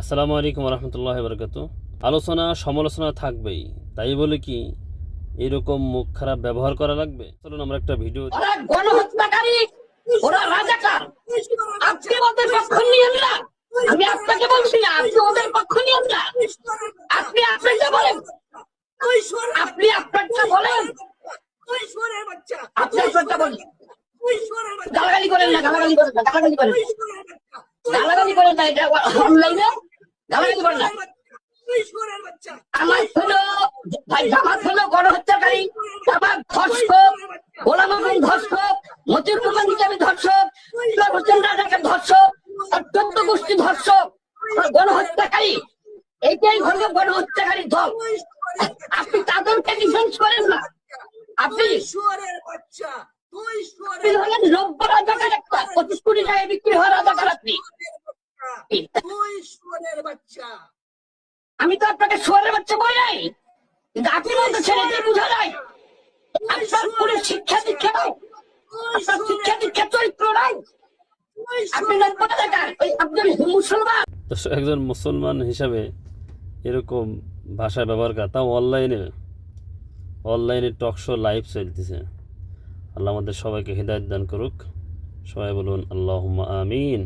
আসসালামু আলাইকুম রহমতুল্লাহ বরকাত। আলোচনা সমালোচনা থাকবেই, তাই বলে কি এরকম মুখ খারাপ ব্যবহার করা লাগবে? চলুন আমরা একটা ভিডিও ওরা গণহত্যাকারী, ওরা রাজাকার। আপনি ওদের পক্ষ নিয়েন না, আমি আপনাকে বলছি না, আপনি ওদের পক্ষ নিয়েন না। আপনি আপনারটা বলেন, আপনি আপনারটা বলেন, আপনি আপনারটা বলেন। গালাগালি করেন না, গালাগালি করেন না, গালাগালি করেন না, গালাগালি করেন না। এটা অনলাইনে গালাগালি করেন না। আমার হলো ভাই, জামাত হলো গণহত্যাকারী, জামাত ধর্ষক, গোলাম আজম ধর্ষক, মতিউর রহমান নিজামী ধর্ষক, হোসেন রাজাকার ধর্ষক, আর 14 গোষ্ঠী ধর্ষক, গণহত্যাকারী। এইটাই হলো গণহত্যাকারী দল। আপনি তাদেরকে ডিফেন্স করেন না। আপনি হলেন নব্য রাজাকার, একটা 25 কোটি টাকায় বিক্রি হওয়া রাজাকার আপনি। আমি তো আপনাকে শুয়ারের বাচ্চা বই নাই, কিন্তু আপনি বলতেছেন এটাই বোঝা যায়। আপনার কোনো শিক্ষা দীক্ষা নাই, আপনার শিক্ষা দীক্ষা চরিত্র নাই, আপনি নব্য রাজাকার, আপনি মুসলমান। একজন মুসলমান হিসাবে এরকম ভাষা ব্যবহার করা, তাও অনলাইনে টক শো লাইভ চলতেছে। আল্লাহ আমাদের সবাইকে হিদায়াত দান করুক। সবাই বলুন আল্লাহুম্মা আমিন।